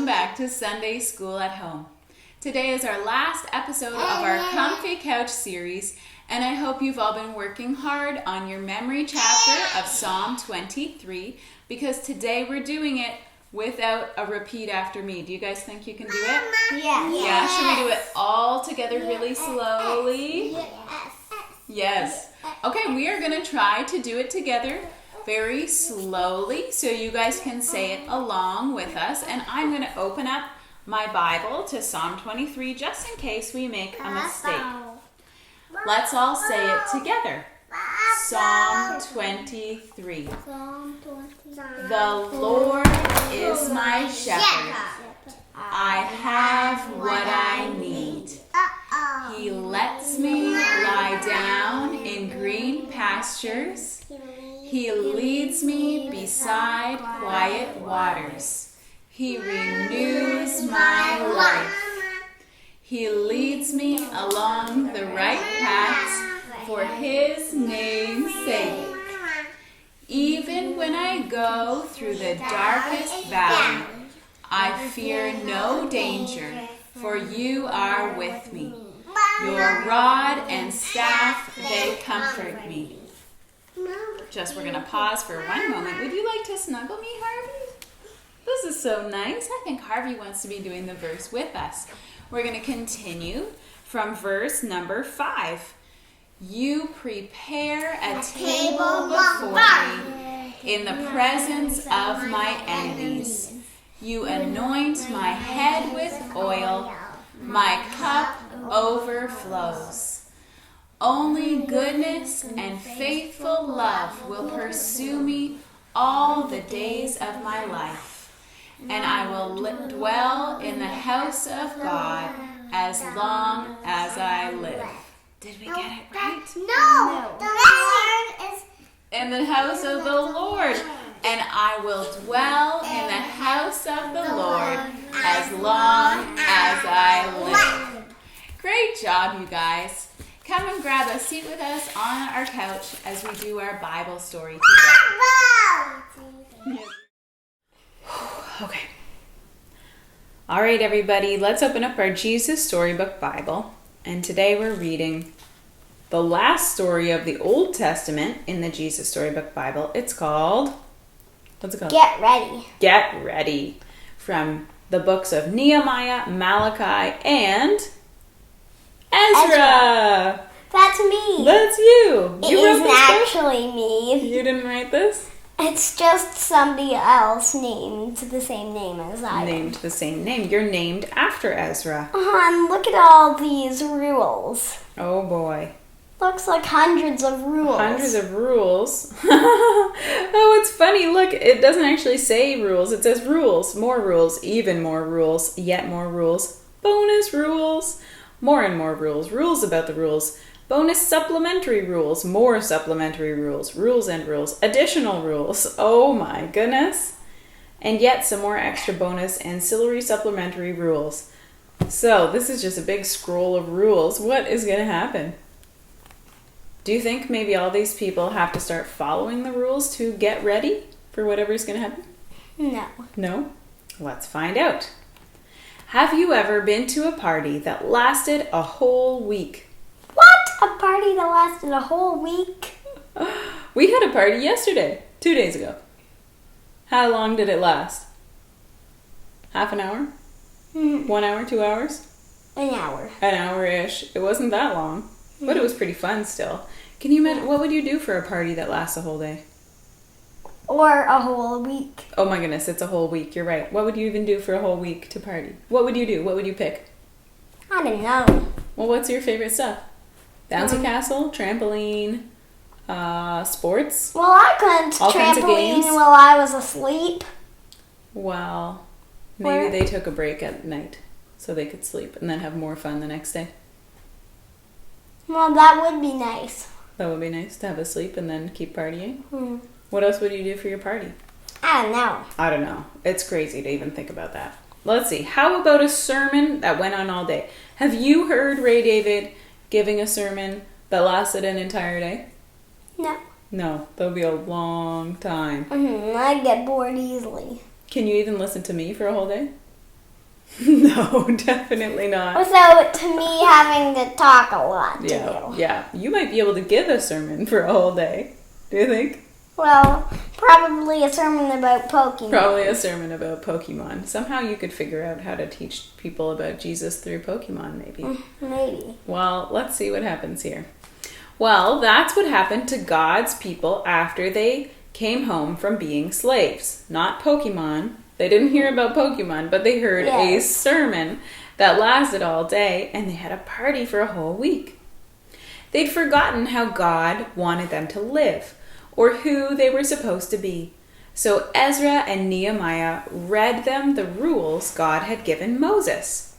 welcome back to Sunday School at Home. Today is our last episode of our Comfy Couch series, and I hope you've all been working hard on your memory chapter of Psalm 23, because today we're doing it without a repeat after me. Do you guys think you can do it? Yes. Yeah, should we do it all together really slowly? Yes. Okay, we are going to try to do it together very slowly so you guys can say it along with us. And I'm going to open up my Bible to Psalm 23 just in case we make a mistake. Let's all say it together. Psalm 23. The Lord is my shepherd. I have what I need. He lets me lie down in green pastures. He leads me beside quiet waters. He renews my life. He leads me along the right paths for His name's sake. Even when I go through the darkest valley, I fear no danger, for You are with me. Your rod and staff, they comfort me. We're going to pause for one moment. Would you like to snuggle me, Harvey? This is so nice. I think Harvey wants to be doing the verse with us. We're going to continue from verse number 5. You prepare a table before me in the presence of my enemies. You anoint my head with oil. My cup overflows. Only goodness and faithful love will pursue me all the days of my life, and I will dwell in the house of God as long as I live. Did we get it right? No. The Lord is in the house of the Lord, and I will dwell in the house of the Lord as long as I live. Great job, you guys. Come and grab a seat with us on our couch as we do our Bible story together. Okay. All right, everybody, let's open up our Jesus Storybook Bible. And today we're reading the last story of the Old Testament in the Jesus Storybook Bible. It's called, what's it called? Get Ready. Get Ready. From the books of Nehemiah, Malachi, and Ezra. That's me. That's you. It You wrote isn't this book? actually me. You didn't write this? It's just somebody else named the same name as I am. Named the same name. You're named after Ezra. And look at all these rules. Oh boy. Looks like hundreds of rules. Hundreds of rules. Oh, it's funny. Look, it doesn't actually say rules. It says rules. More rules. Even more rules. Yet more rules. Bonus rules. More and more rules. Rules about the rules. Bonus supplementary rules. More supplementary rules. Rules and rules. Additional rules. Oh my goodness. And yet some more extra bonus ancillary supplementary rules. So this is just a big scroll of rules. What is going to happen? Do you think maybe all these people have to start following the rules to get ready for whatever's going to happen? No. No? Let's find out. Have you ever been to a party that lasted a whole week? What? A party that lasted a whole week? We had a party yesterday, 2 days ago. How long did it last? Half an hour? 1 hour, 2 hours? An hour. An hour-ish. It wasn't that long, but it was pretty fun still. Can you imagine, what would you do for a party that lasts a whole day? Or a whole week. Oh my goodness, it's a whole week. You're right. What would you even do for a whole week to party? What would you do? What would you pick? I don't know. Well, what's your favorite stuff? Bouncy castle, trampoline, sports? Well, I couldn't All kinds of games? trampoline while I was asleep. Well, maybe they took a break at night so they could sleep and then have more fun the next day. Well, that would be nice. That would be nice to have a sleep and then keep partying. What else would you do for your party? I don't know. I don't know. It's crazy to even think about that. Let's see. How about a sermon that went on all day? Have you heard Ray David giving a sermon that lasted an entire day? No. No, that'll be a long time. I get bored easily. Can you even listen to me for a whole day? No, definitely not. Without me having to talk a lot to you. Yeah. You might be able to give a sermon for a whole day. Do you think? Well, probably a sermon about Pokemon. Probably a sermon about Pokemon. Somehow you could figure out how to teach people about Jesus through Pokemon, maybe. Maybe. Well, let's see what happens here. Well, that's what happened to God's people after they came home from being slaves. Not Pokemon. They didn't hear about Pokemon, but they heard a sermon that lasted all day, and they had a party for a whole week. They'd forgotten how God wanted them to live, or who they were supposed to be. So Ezra and Nehemiah read them the rules God had given Moses.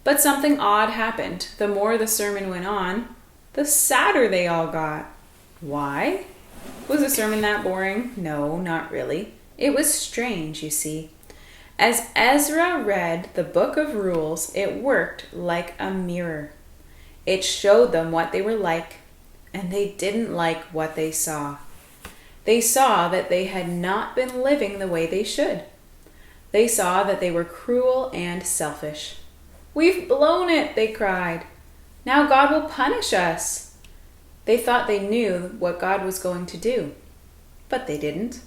But something odd happened. The more the sermon went on, the sadder they all got. Why? Was the sermon that boring? No, not really. It was strange, you see. As Ezra read the book of rules, it worked like a mirror. It showed them what they were like, and they didn't like what they saw. They saw that they had not been living the way they should. They saw that they were cruel and selfish. "We've blown it," they cried. "Now God will punish us." They thought they knew what God was going to do, but they didn't.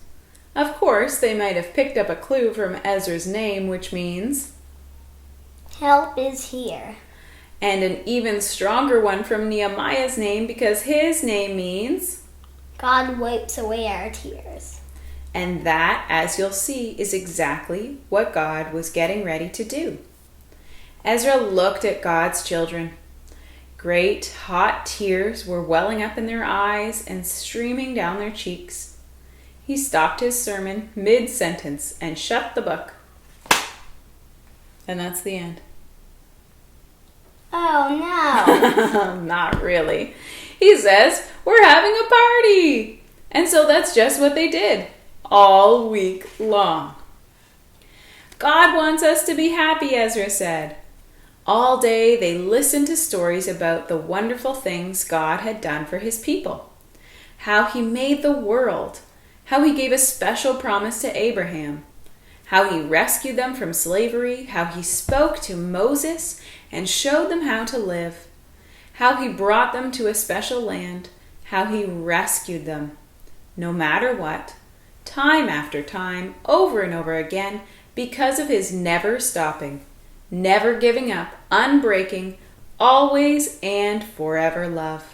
Of course, they might have picked up a clue from Ezra's name, which means help is here. And an even stronger one from Nehemiah's name, because his name means God wipes away our tears. And that, as you'll see, is exactly what God was getting ready to do. Ezra looked at God's children. Great hot tears were welling up in their eyes and streaming down their cheeks. He stopped his sermon mid-sentence and shut the book. And that's the end. Oh, no. Not really. He says, "We're having a party." And so that's just what they did, all week long. God wants us to be happy, Ezra said. All day they listened to stories about the wonderful things God had done for his people. How he made the world. How he gave a special promise to Abraham. How he rescued them from slavery. How he spoke to Moses and showed them how to live. How he brought them to a special land. How he rescued them. No matter what, time after time, over and over again, because of his never stopping, never giving up, unbreaking, always and forever love.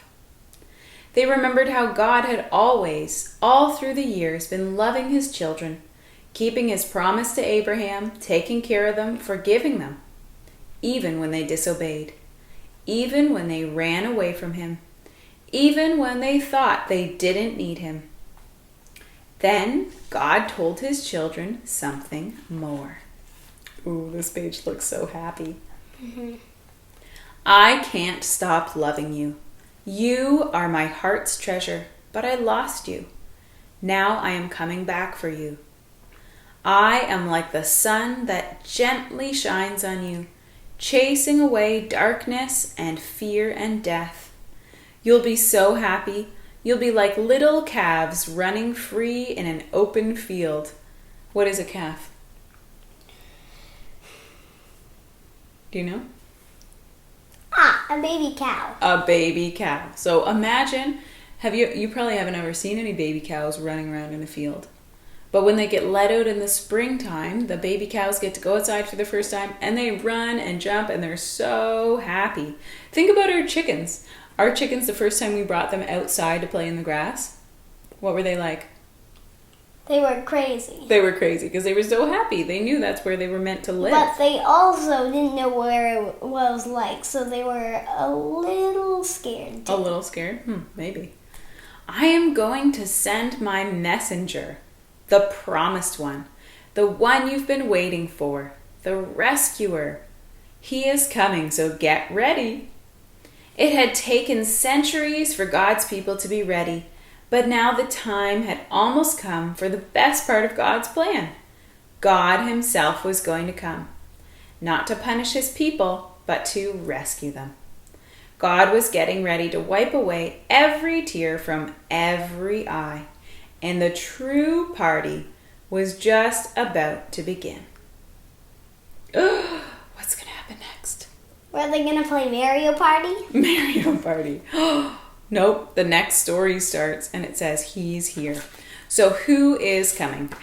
They remembered how God had always, all through the years, been loving his children, keeping his promise to Abraham, taking care of them, forgiving them, even when they disobeyed, even when they ran away from him, even when they thought they didn't need him. Then God told his children something more. Ooh, this page looks so happy. I can't stop loving you. You are my heart's treasure, but I lost you. Now I am coming back for you. I am like the sun that gently shines on you, chasing away darkness and fear and death. You'll be so happy. You'll be like little calves running free in an open field. What is a calf? Do you know? A baby cow. A baby cow. So imagine, you probably haven't ever seen any baby cows running around in a field. But when they get let out in the springtime, the baby cows get to go outside for the first time and they run and jump and they're so happy. Think about our chickens. Our chickens, the first time we brought them outside to play in the grass, what were they like? They were crazy. They were crazy because they were so happy. They knew that's where they were meant to live. But they also didn't know where it was like, so they were a little scared too. A little scared? Maybe. I am going to send my messenger, the promised one, the one you've been waiting for, the rescuer. He is coming, so get ready. It had taken centuries for God's people to be ready. But now the time had almost come for the best part of God's plan. God himself was going to come, not to punish his people, but to rescue them. God was getting ready to wipe away every tear from every eye, and the true party was just about to begin. Were they gonna play Mario Party? Mario Party. Nope. The next story starts and it says he's here. So who is coming?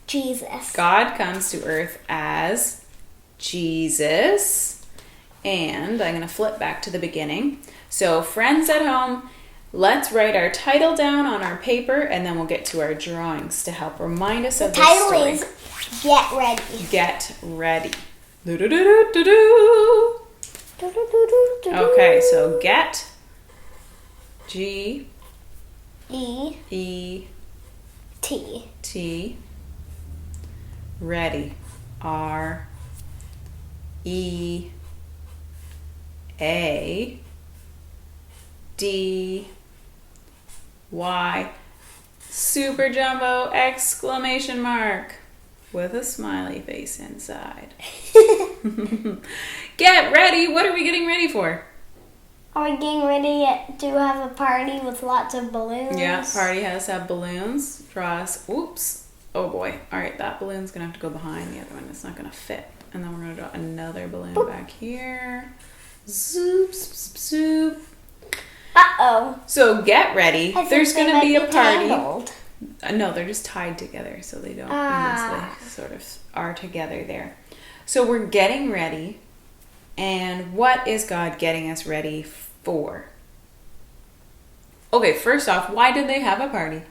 Jesus. God comes to earth as Jesus. And I'm going to flip back to the beginning. So friends at home, let's write our title down on our paper and then we'll get to our drawings to help remind us of the title story. is Get Ready. Get Ready. Do-do-do-do-do-do. Okay, so get G E T T ready R E A D Y super jumbo exclamation mark with a smiley face inside. Get ready. What are we getting ready for? Are we getting ready to have a party with lots of balloons? Yeah, party has to have balloons. Draw us. Oops. Oh boy. All right, that balloon's going to have to go behind the other one. It's not going to fit. And then we're going to draw another balloon back here. Zoop, zoop, zoop. Uh-oh. So get ready. There's going to be a party. Tangled. No, they're just tied together so they don't, unless they sort of are together there. So we're getting ready. And what is God getting us ready for? Okay, first off, why did they have a party?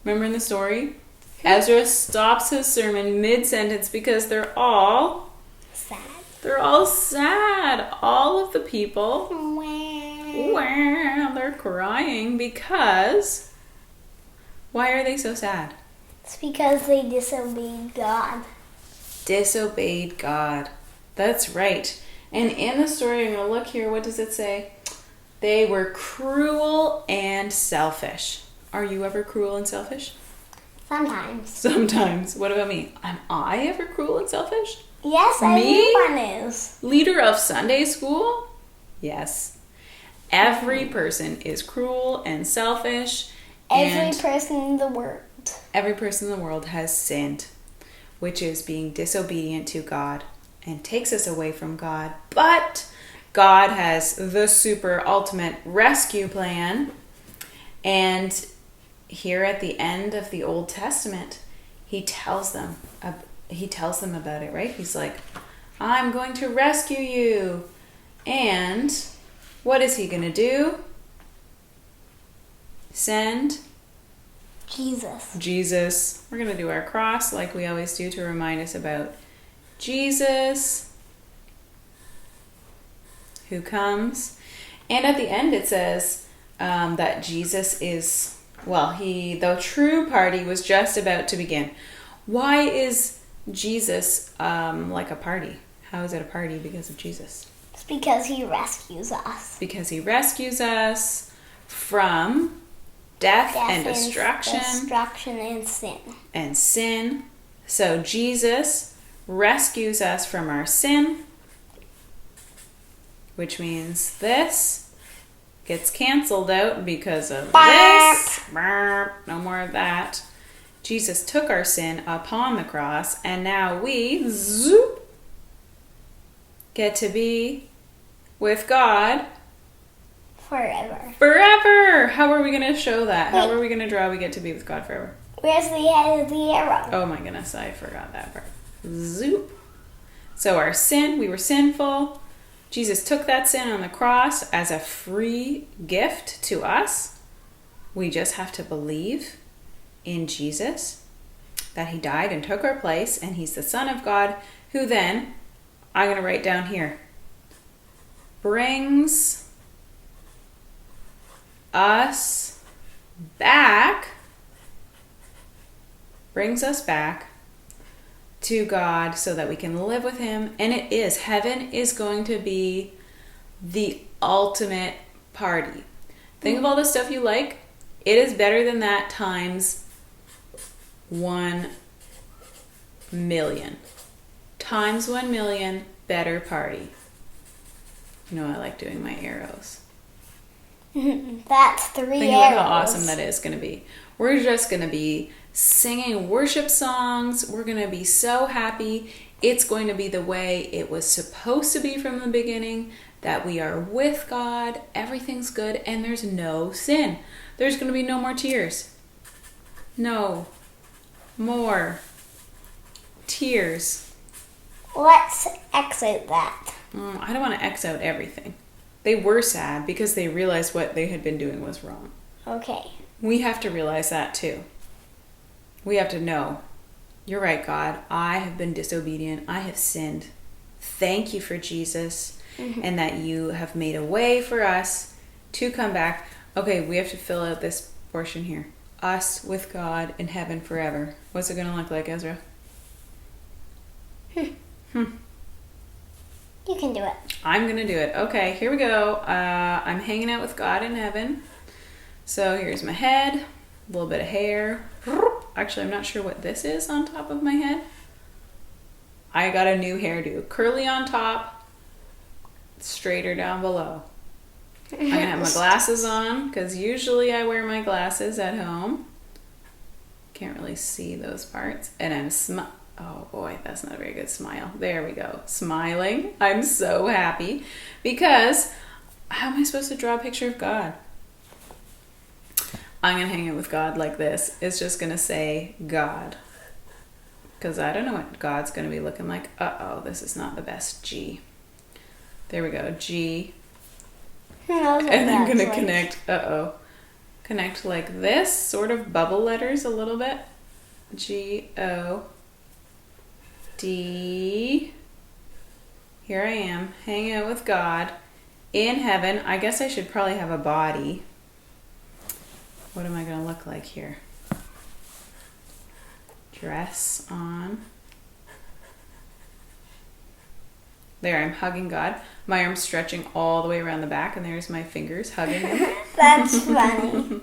Remember in the story? Ezra stops his sermon mid-sentence because they're all sad. They're all sad. All of the people, they're crying because, why are they so sad? It's because they disobeyed God. Disobeyed God. That's right. And in the story, I'm going to look here. What does it say? They were cruel and selfish. Are you ever cruel and selfish? Sometimes. Sometimes. What about me? Am I ever cruel and selfish? Yes, everyone is. Leader of Sunday school? Yes. Every person is cruel and selfish. Every person in the world. Every person in the world has sinned, which is being disobedient to God and takes us away from God. But God has the super ultimate rescue plan. And here at the end of the Old Testament, he tells them about it, right? He's like, I'm going to rescue you. And what is he going to do? Send Jesus. We're going to do our cross like we always do to remind us about Jesus who comes. And at the end it says that Jesus is, the true party was just about to begin. Why is Jesus like a party? How is it a party because of Jesus? It's because he rescues us. Because he rescues us from death and destruction. Destruction and sin. So Jesus rescues us from our sin, which means this gets canceled out because of this. No more of that. Jesus took our sin upon the cross, and now we get to be with God forever. How are we going to show that? How are we going to draw we get to be with God forever? Where's the head of the arrow? Oh my goodness, I forgot that part. Zoop. So our sin, we were sinful. Jesus took that sin on the cross as a free gift to us. We just have to believe in Jesus, that he died and took our place, and he's the Son of God, who then, I'm going to write down here, brings us back to God so that we can live with him. And heaven is going to be the ultimate party. Think of all the stuff you like. It is better than that times 1 million. Times 1 million, better party. You know, I like doing my arrows. That's 3 arrows. Think about how awesome that is going to be. We're just going to be singing worship songs. We're going to be so happy. It's going to be the way it was supposed to be from the beginning, that we are with God, everything's good, and there's no sin. There's going to be no more tears. No more tears. Let's X out that. I don't want to X out everything. They were sad because they realized what they had been doing was wrong. Okay. We have to realize that too. We have to know, you're right, God, I have been disobedient. I have sinned. Thank you for Jesus, and that you have made a way for us to come back. Okay, we have to fill out this portion here. Us with God in heaven forever. What's it going to look like, Ezra? You can do it. I'm going to do it. Okay, here we go. I'm hanging out with God in heaven. So here's my head, a little bit of hair. Actually, I'm not sure what this is on top of my head. I got a new hairdo. Curly on top, straighter down below. I'm going to have my glasses on because usually I wear my glasses at home. Can't really see those parts. And I'm oh boy, that's not a very good smile. There we go. Smiling. I'm so happy because how am I supposed to draw a picture of God? I'm going to hang it with God like this. It's just going to say God. Because I don't know what God's going to be looking like. Uh-oh, this is not the best G. There we go. G. And I'm going to connect. Connect like this. Sort of bubble letters a little bit. G-O. D. Here I am, hanging out with God in heaven. I guess I should probably have a body. What am I going to look like here? Dress on. There, I'm hugging God. My arm's stretching all the way around the back, and there's my fingers hugging him. That's funny.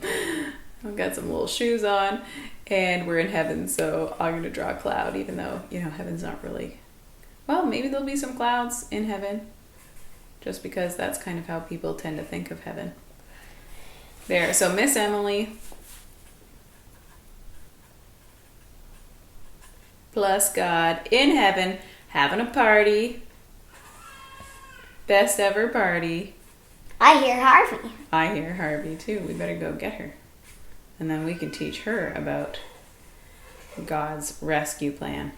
I've got some little shoes on, and we're in heaven, so I'm going to draw a cloud, even though, heaven's not really... Well, maybe there'll be some clouds in heaven, just because that's kind of how people tend to think of heaven. There, so Miss Emily plus God in heaven, having a party. Best ever party. I hear Harvey. I hear Harvey too. We better go get her. And then we can teach her about God's rescue plan.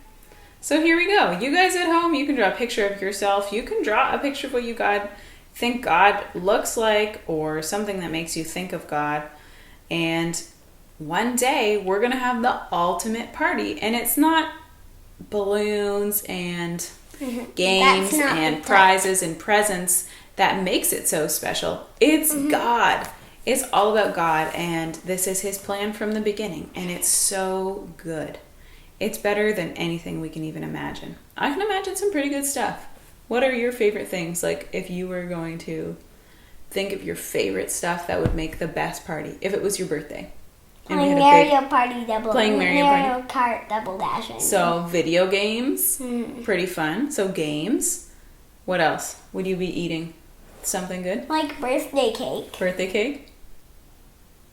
So here we go. You guys at home, you can draw a picture of yourself. You can draw a picture of what you think God looks like, or something that makes you think of God. And one day we're going to have the ultimate party. And it's not balloons and games and prizes and presents that makes it so special. It's God. It's all about God, and this is his plan from the beginning, and it's so good. It's better than anything we can even imagine. I can imagine some pretty good stuff. What are your favorite things? Like, if you were going to think of your favorite stuff that would make the best party, if it was your birthday. Playing Mario Party Double. Playing Mario Kart Double Dash. So, video games, pretty fun. So, games. What else would you be eating? Something good? Like birthday cake. Birthday cake?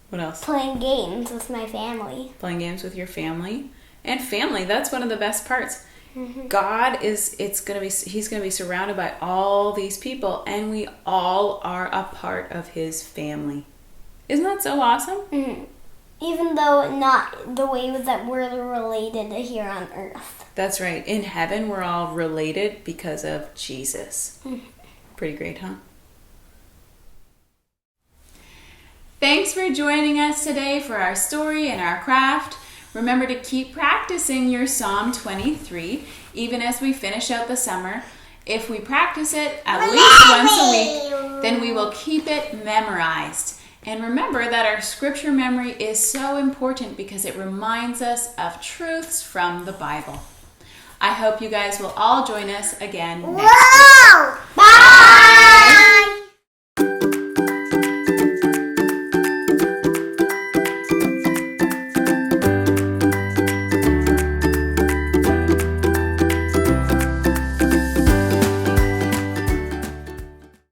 What else? Playing games with my family. Playing games with your family. And family, that's one of the best parts. God he's going to be surrounded by all these people, and we all are a part of his family. Isn't that so awesome? Even though not the way that we're related here on earth. That's right. In heaven, we're all related because of Jesus. Pretty great, huh? Thanks for joining us today for our story and our craft. Remember to keep practicing your Psalm 23, even as we finish out the summer. If we practice it at least once a week, then we will keep it memorized. And remember that our scripture memory is so important because it reminds us of truths from the Bible. I hope you guys will all join us again next week. Bye!